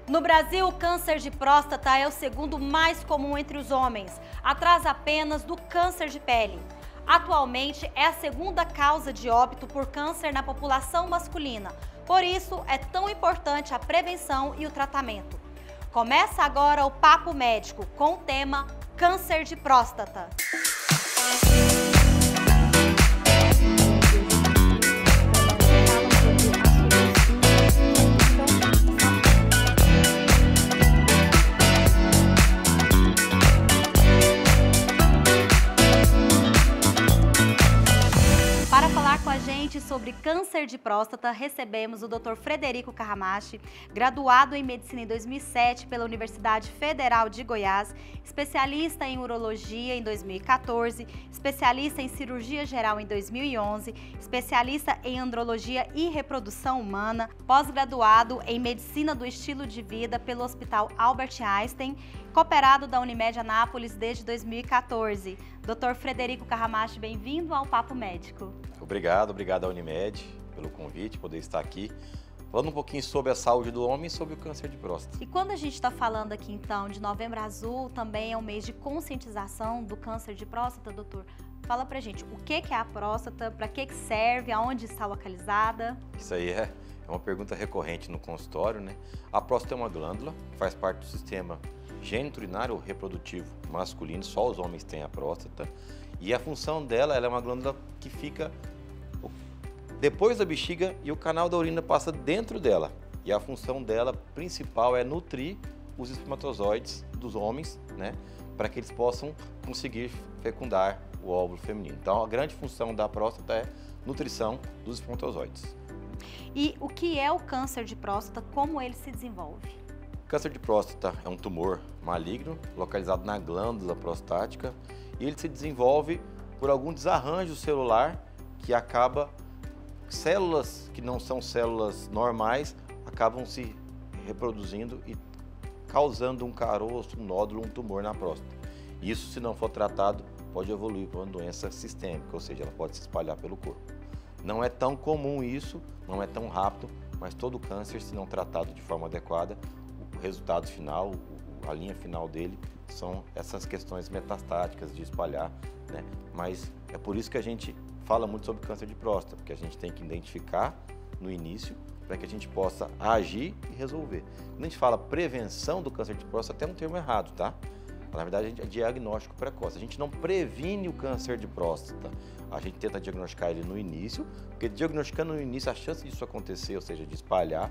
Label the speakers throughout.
Speaker 1: No Brasil, o câncer de próstata é o segundo mais comum entre os homens, atrás apenas do câncer de pele. Atualmente, é a segunda causa de óbito por câncer na população masculina. Por isso, é tão importante a prevenção e o tratamento. Começa agora o Papo Médico com o tema Câncer de Próstata. Para falar com a gente sobre câncer de próstata, recebemos o Dr. Frederico Carramachi, graduado em Medicina em 2007 pela Universidade Federal de Goiás, especialista em Urologia em 2014, especialista em Cirurgia Geral em 2011, especialista em Andrologia e Reprodução Humana, pós-graduado em Medicina do Estilo de Vida pelo Hospital Albert Einstein, cooperado da Unimed Anápolis desde 2014. Dr. Frederico Carramachi, bem-vindo ao Papo Médico.
Speaker 2: Obrigado à Unimed pelo convite, poder estar aqui falando um pouquinho sobre a saúde do homem e sobre o câncer de próstata.
Speaker 1: E quando a gente está falando aqui então de Novembro Azul, também é um mês de conscientização do câncer de próstata, doutor. Fala pra gente, o que é a próstata, para que serve, aonde está localizada?
Speaker 2: Isso aí é uma pergunta recorrente no consultório, né? A próstata é uma glândula que faz parte do sistema geniturinário reprodutivo masculino, só os homens têm a próstata. E a função dela, ela é uma glândula que fica depois da bexiga e o canal da urina passa dentro dela. E a função dela principal é nutrir os espermatozoides dos homens, né? Para que eles possam conseguir fecundar o óvulo feminino. Então, a grande função da próstata é nutrição dos espermatozoides.
Speaker 1: E o que é o câncer de próstata? Como ele se desenvolve?
Speaker 2: O câncer de próstata é um tumor maligno localizado na glândula prostática e ele se desenvolve por algum desarranjo celular que acaba, células que não são células normais acabam se reproduzindo e causando um caroço, um nódulo, um tumor na próstata. Isso, se não for tratado, pode evoluir para uma doença sistêmica, ou seja, ela pode se espalhar pelo corpo. Não é tão comum isso, não é tão rápido, mas todo câncer, se não tratado de forma adequada, o resultado final, a linha final dele, são essas questões metastáticas de espalhar, né? Mas é por isso que a gente fala muito sobre câncer de próstata, porque a gente tem que identificar no início para que a gente possa agir e resolver. Quando a gente fala prevenção do câncer de próstata, é um termo errado, tá? Na verdade, a gente é diagnóstico precoce. A gente não previne o câncer de próstata. A gente tenta diagnosticar ele no início, porque diagnosticando no início, a chance disso acontecer, ou seja, de espalhar,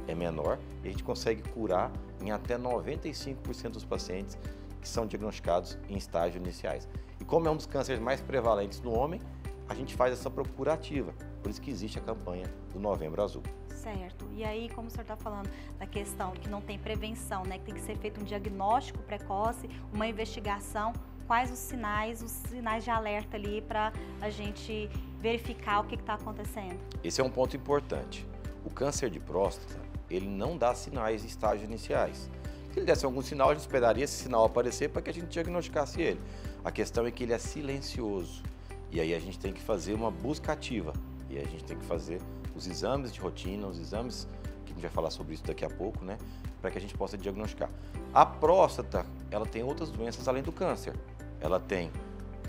Speaker 2: é menor. E a gente consegue curar em até 95% dos pacientes que são diagnosticados em estágios iniciais. E como é um dos cânceres mais prevalentes no homem, a gente faz essa procura ativa. Por isso que existe a campanha do Novembro Azul.
Speaker 1: Certo. E aí, como o senhor está falando da questão que não tem prevenção, né? Que tem que ser feito um diagnóstico precoce, uma investigação, quais os sinais de alerta ali para a gente verificar o que está acontecendo?
Speaker 2: Esse é um ponto importante. O câncer de próstata, ele não dá sinais em estágios iniciais. Se ele desse algum sinal, a gente esperaria esse sinal aparecer para que a gente diagnosticasse ele. A questão é que ele é silencioso. E aí a gente tem que fazer uma busca ativa. E aí a gente tem que fazer os exames de rotina, os exames, que a gente vai falar sobre isso daqui a pouco, né? Para que a gente possa diagnosticar. A próstata, ela tem outras doenças além do câncer. Ela tem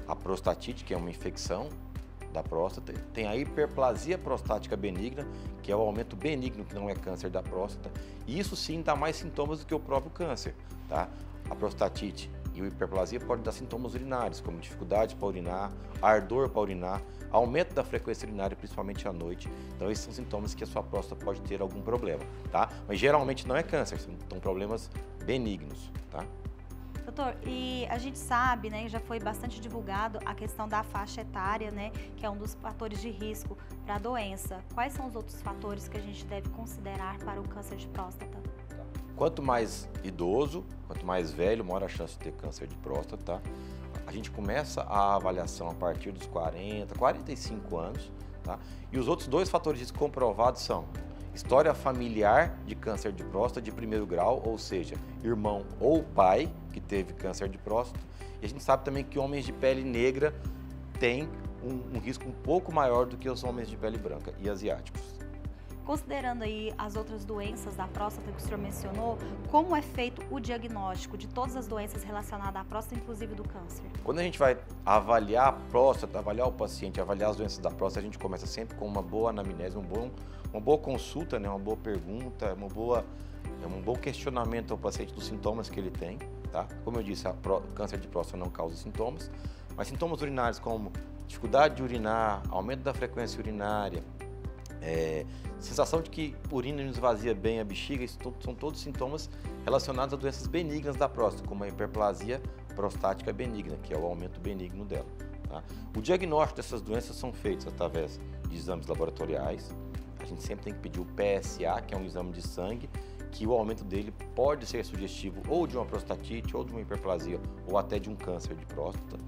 Speaker 2: a prostatite, que é uma infecção da próstata, tem a hiperplasia prostática benigna, que é o aumento benigno, que não é câncer da próstata, e isso sim dá mais sintomas do que o próprio câncer, tá? A prostatite e a hiperplasia podem dar sintomas urinários, como dificuldade para urinar, ardor para urinar, aumento da frequência urinária, principalmente à noite. Então, esses são sintomas que a sua próstata pode ter algum problema, tá? Mas geralmente não é câncer, são problemas benignos, tá?
Speaker 1: Doutor, e a gente sabe, né, já foi bastante divulgado a questão da faixa etária, né, que é um dos fatores de risco para a doença. Quais são os outros fatores que a gente deve considerar para o câncer de próstata?
Speaker 2: Quanto mais idoso, quanto mais velho, maior a chance de ter câncer de próstata, tá? A gente começa a avaliação a partir dos 40, 45 anos, tá? E os outros dois fatores de risco comprovados são história familiar de câncer de próstata de primeiro grau, ou seja, irmão ou pai que teve câncer de próstata. E a gente sabe também que homens de pele negra têm um risco um pouco maior do que os homens de pele branca e asiáticos.
Speaker 1: Considerando aí as outras doenças da próstata que o senhor mencionou, como é feito o diagnóstico de todas as doenças relacionadas à próstata, inclusive do câncer?
Speaker 2: Quando a gente vai avaliar a próstata, avaliar o paciente, avaliar as doenças da próstata, a gente começa sempre com uma boa anamnese, uma boa consulta, né? Uma boa pergunta, um bom questionamento ao paciente dos sintomas que ele tem, tá? Como eu disse, o câncer de próstata não causa sintomas, mas sintomas urinários como dificuldade de urinar, aumento da frequência urinária, sensação de que urina não esvazia bem a bexiga, isso são todos sintomas relacionados a doenças benignas da próstata, como a hiperplasia prostática benigna, que é o aumento benigno dela. Tá? O diagnóstico dessas doenças são feitos através de exames laboratoriais. A gente sempre tem que pedir o PSA, que é um exame de sangue, que o aumento dele pode ser sugestivo ou de uma prostatite, ou de uma hiperplasia, ou até de um câncer de próstata.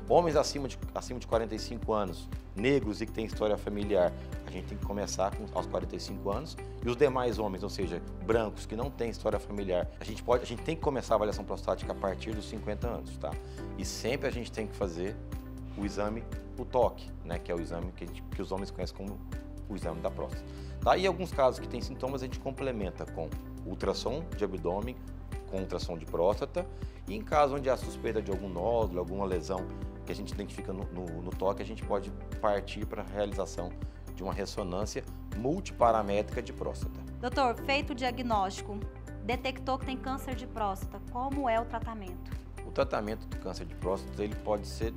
Speaker 2: Homens acima de 45 anos, negros e que têm história familiar, a gente tem que começar aos 45 anos. E os demais homens, ou seja, brancos, que não têm história familiar, a gente tem que começar a avaliação prostática a partir dos 50 anos, tá? E sempre a gente tem que fazer o exame, o toque, né? Que é o exame que os homens conhecem como o exame da próstata. Tá? E em alguns casos que tem sintomas, a gente complementa com ultrassom de abdômen, com ultrassom de próstata. E em caso onde há suspeita de algum nódulo, alguma lesão que a gente identifica no toque, a gente pode partir para a realização de uma ressonância multiparamétrica de próstata.
Speaker 1: Doutor, feito o diagnóstico, detectou que tem câncer de próstata, como é o tratamento?
Speaker 2: O tratamento do câncer de próstata ele pode ser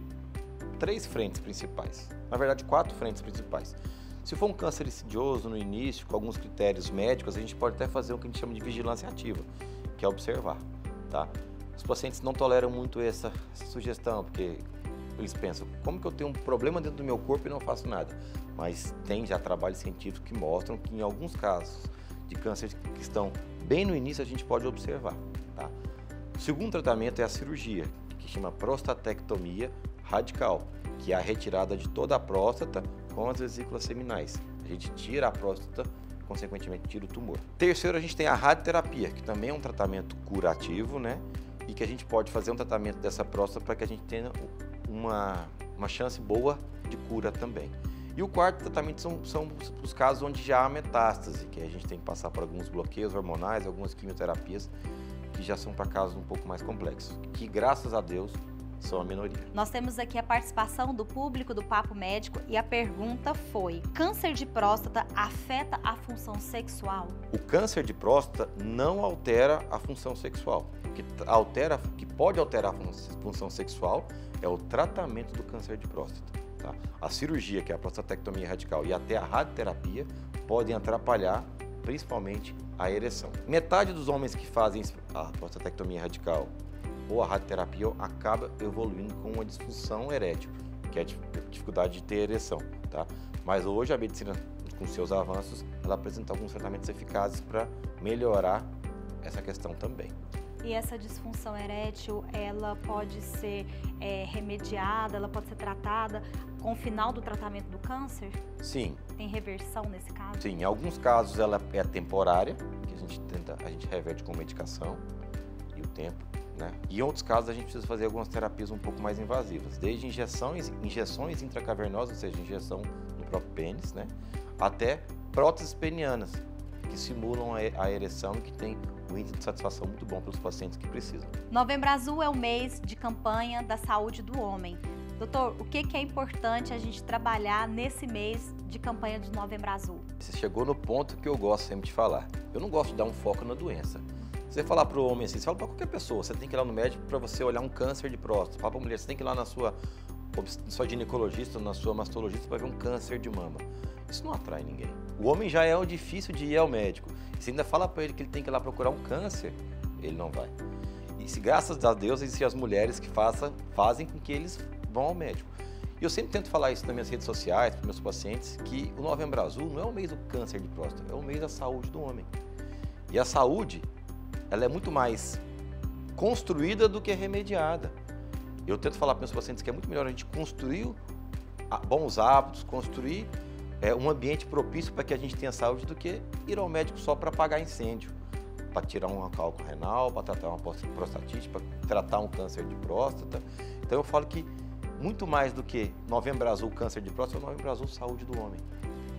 Speaker 2: 3 frentes principais, na verdade 4 frentes principais. Se for um câncer insidioso no início, com alguns critérios médicos, a gente pode até fazer o que a gente chama de vigilância ativa, que é observar, tá? Os pacientes não toleram muito essa sugestão, porque eles pensam, como que eu tenho um problema dentro do meu corpo e não faço nada? Mas tem já trabalhos científicos que mostram que em alguns casos de câncer que estão bem no início, a gente pode observar, tá? O segundo tratamento é a cirurgia, que chama prostatectomia radical, que é a retirada de toda a próstata com as vesículas seminais. A gente tira a próstata, consequentemente tira o tumor. Terceiro, a gente tem a radioterapia, que também é um tratamento curativo, né? E que a gente pode fazer um tratamento dessa próstata para que a gente tenha uma chance boa de cura também. E o quarto tratamento são os casos onde já há metástase, que a gente tem que passar por alguns bloqueios hormonais, algumas quimioterapias, que já são para casos um pouco mais complexos, que graças a Deus são a minoria.
Speaker 1: Nós temos aqui a participação do público do Papo Médico e a pergunta foi: câncer de próstata afeta a função sexual?
Speaker 2: O câncer de próstata não altera a função sexual. O que pode alterar a função sexual é o tratamento do câncer de próstata. Tá? A cirurgia, que é a prostatectomia radical, e até a radioterapia podem atrapalhar principalmente a ereção. Metade dos homens que fazem a prostatectomia radical ou a radioterapia acaba evoluindo com uma disfunção erétil, que é a dificuldade de ter ereção, tá? Mas hoje a medicina, com seus avanços, ela apresenta alguns tratamentos eficazes para melhorar essa questão também.
Speaker 1: E essa disfunção erétil, ela pode ser remediada, ela pode ser tratada com o final do tratamento do câncer?
Speaker 2: Sim.
Speaker 1: Tem reversão nesse caso?
Speaker 2: Sim, em alguns casos ela é temporária, que a gente reverte com medicação e o tempo. Né? E em outros casos a gente precisa fazer algumas terapias um pouco mais invasivas, desde injeções intracavernosas, ou seja, injeção no próprio pênis, né? Até próteses penianas, que simulam a ereção e que tem um índice de satisfação muito bom para os pacientes que precisam.
Speaker 1: Novembro Azul é o mês de campanha da saúde do homem. Doutor, o que é importante a gente trabalhar nesse mês de campanha do Novembro Azul?
Speaker 2: Você chegou no ponto que eu gosto sempre de falar. Eu não gosto de dar um foco na doença. Você falar para o homem assim, você fala para qualquer pessoa, você tem que ir lá no médico para você olhar um câncer de próstata. Fala para a mulher, você tem que ir lá na sua ginecologista, na sua mastologista para ver um câncer de mama. Isso não atrai ninguém. O homem já é difícil de ir ao médico. E se ainda fala para ele que ele tem que ir lá procurar um câncer, ele não vai. E se graças a Deus existem as mulheres que fazem com que eles vão ao médico. E eu sempre tento falar isso nas minhas redes sociais, para meus pacientes, que o Novembro Azul não é o mês do câncer de próstata, é o mês da saúde do homem. E a saúde, ela é muito mais construída do que remediada. Eu tento falar para meus pacientes que é muito melhor a gente construir bons hábitos, construir um ambiente propício para que a gente tenha saúde do que ir ao médico só para apagar incêndio, para tirar um cálculo renal, para tratar uma prostatite, para tratar um câncer de próstata. Então eu falo que muito mais do que Novembro Azul, câncer de próstata, é o Novembro Azul, saúde do homem.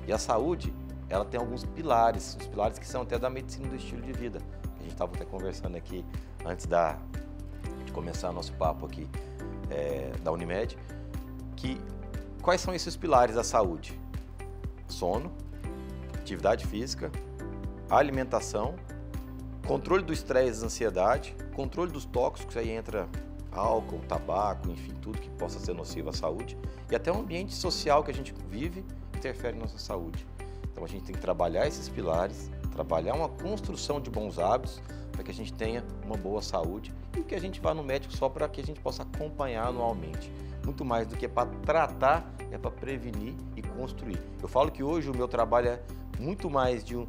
Speaker 2: E a saúde, ela tem alguns pilares, os pilares que são até da medicina do estilo de vida. A gente estava até conversando aqui antes de começar nosso papo aqui da Unimed, quais são esses pilares da saúde? Sono, atividade física, alimentação, controle do estresse e ansiedade, controle dos tóxicos, aí entra álcool, tabaco, enfim, tudo que possa ser nocivo à saúde, e até o ambiente social que a gente vive interfere na nossa saúde. Então a gente tem que trabalhar esses pilares, trabalhar uma construção de bons hábitos para que a gente tenha uma boa saúde e que a gente vá no médico só para que a gente possa acompanhar anualmente. Muito mais do que para tratar, é para prevenir e construir. Eu falo que hoje o meu trabalho é muito mais de um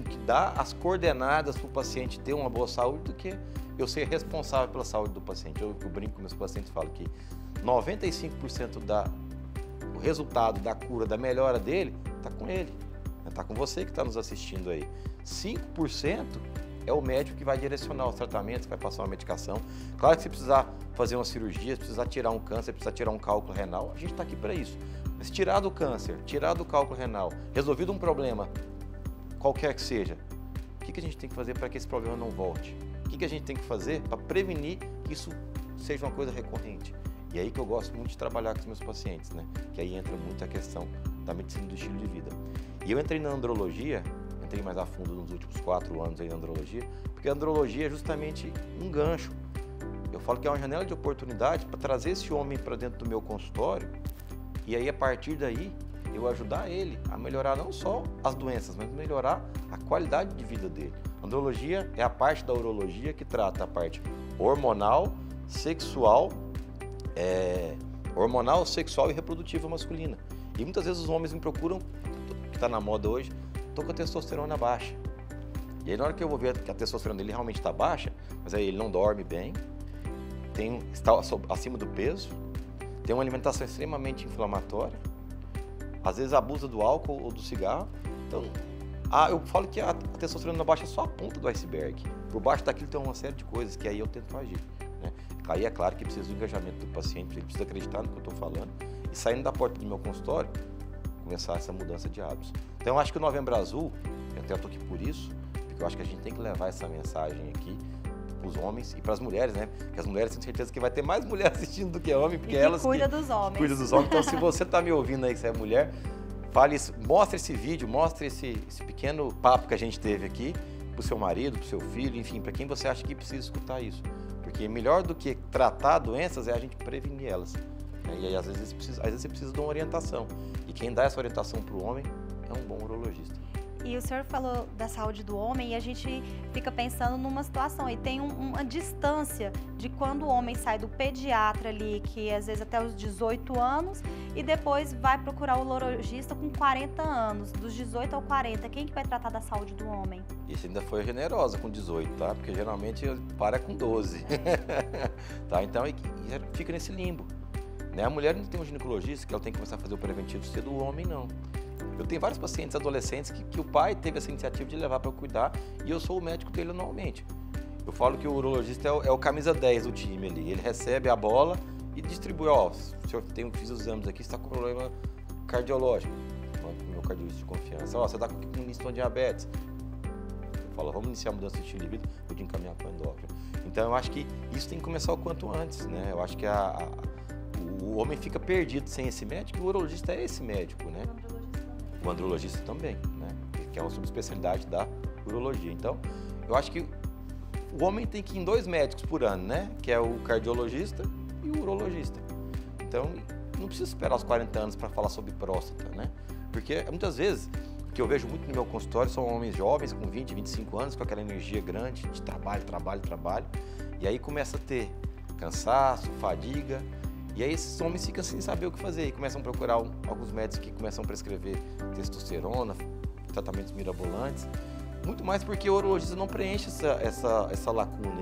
Speaker 2: que dá as coordenadas para o paciente ter uma boa saúde do que eu ser responsável pela saúde do paciente. Eu brinco com meus pacientes e falo que 95% do resultado da cura, da melhora dele, está com ele. Está com você que está nos assistindo aí. 5% é o médico que vai direcionar os tratamentos, vai passar uma medicação. Claro que se precisar fazer uma cirurgia, se precisar tirar um câncer, se precisar tirar um cálculo renal, a gente está aqui para isso. Mas tirar do câncer, tirar do cálculo renal, resolvido um problema, qualquer que seja, o que a gente tem que fazer para que esse problema não volte? O que a gente tem que fazer para prevenir que isso seja uma coisa recorrente? E aí que eu gosto muito de trabalhar com os meus pacientes, né? Que aí entra muito a questão da medicina do estilo de vida. E eu entrei na andrologia, entrei mais a fundo nos últimos 4 anos aí na andrologia, porque a andrologia é justamente um gancho. Eu falo que é uma janela de oportunidade para trazer esse homem para dentro do meu consultório e aí a partir daí eu ajudar ele a melhorar não só as doenças, mas melhorar a qualidade de vida dele. A andrologia é a parte da urologia que trata a parte hormonal, sexual e reprodutiva masculina. E muitas vezes os homens me procuram, que está na moda hoje, estou com a testosterona baixa. E aí na hora que eu vou ver que a testosterona dele realmente está baixa, mas aí ele não dorme bem, está acima do peso, tem uma alimentação extremamente inflamatória, às vezes abusa do álcool ou do cigarro. Então, eu falo que a testosterona baixa é só a ponta do iceberg. Por baixo daquilo tem uma série de coisas que aí eu tento agir, né? Aí é claro que precisa do engajamento do paciente, ele precisa acreditar no que eu estou falando e saindo da porta do meu consultório, começar essa mudança de hábitos. Então eu acho que o Novembro Azul, eu até estou aqui por isso, porque eu acho que a gente tem que levar essa mensagem aqui para os homens e para as mulheres, né? Porque as mulheres, tenho certeza que vai ter mais mulher assistindo do que homem, porque elas
Speaker 1: cuida dos homens.
Speaker 2: Cuida dos homens. Então se você está me ouvindo aí, que você é mulher, fale isso, mostre esse vídeo, mostre esse pequeno papo que a gente teve aqui para o seu marido, para o seu filho, enfim, para quem você acha que precisa escutar isso. Porque melhor do que tratar doenças é a gente prevenir elas. E aí às vezes você precisa de uma orientação. E quem dá essa orientação para o homem é um bom urologista.
Speaker 1: E o senhor falou da saúde do homem e a gente fica pensando numa situação e tem uma distância de quando o homem sai do pediatra ali, que às vezes até os 18 anos, e depois vai procurar o urologista com 40 anos, dos 18 ao 40. Quem que vai tratar da saúde do homem?
Speaker 2: Isso ainda foi generosa com 18, tá? Porque geralmente para com 12. Tá? Então fica nesse limbo. Né? A mulher não tem um ginecologista que ela tem que começar a fazer o preventivo cedo, o homem não. Eu tenho vários pacientes adolescentes que o pai teve essa iniciativa de levar para eu cuidar e eu sou o médico dele anualmente. Eu falo que o urologista é o camisa 10 do time ali. Ele recebe a bola e distribui. Ó, o senhor fiz os exames aqui, você está com problema cardiológico. Meu cardiologista de confiança. Ó, você está com início de diabetes. Eu falo, vamos iniciar a mudança de estilo de vida, vou te encaminhar para o endócrino. Então eu acho que isso tem que começar o quanto antes, né? Eu acho que o homem fica perdido sem esse médico e o urologista é esse médico, né? O andrologista também, né? Que é uma subespecialidade da urologia. Então, eu acho que o homem tem que ir em 2 médicos por ano, né? Que é o cardiologista e o urologista. Então, não precisa esperar os 40 anos para falar sobre próstata, né? Porque muitas vezes, o que eu vejo muito no meu consultório são homens jovens com 20, 25 anos, com aquela energia grande de trabalho. E aí começa a ter cansaço, fadiga. E aí esses homens ficam sem saber o que fazer e começam a procurar alguns médicos que começam a prescrever testosterona, tratamentos mirabolantes. Muito mais porque o urologista não preenche essa lacuna.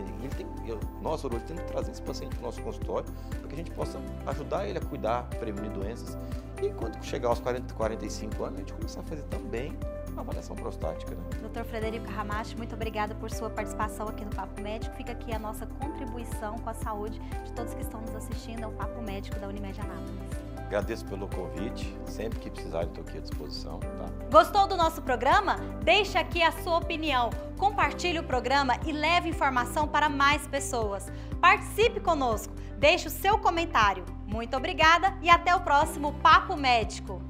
Speaker 2: Nós, urologistas, temos que trazer esse paciente para o nosso consultório para que a gente possa ajudar ele a cuidar, prevenir doenças. E quando chegar aos 40, 45 anos, a gente começar a fazer também uma avaliação prostática, né?
Speaker 1: Dr. Frederico Carramache, muito obrigada por sua participação aqui no Papo Médico. Fica aqui a nossa contribuição com a saúde de todos que estão nos assistindo ao Papo Médico da Unimed Anápolis.
Speaker 2: Agradeço pelo convite. Sempre que precisarem, estou aqui à disposição. Tá?
Speaker 1: Gostou do nosso programa? Deixe aqui a sua opinião. Compartilhe o programa e leve informação para mais pessoas. Participe conosco. Deixe o seu comentário. Muito obrigada e até o próximo Papo Médico.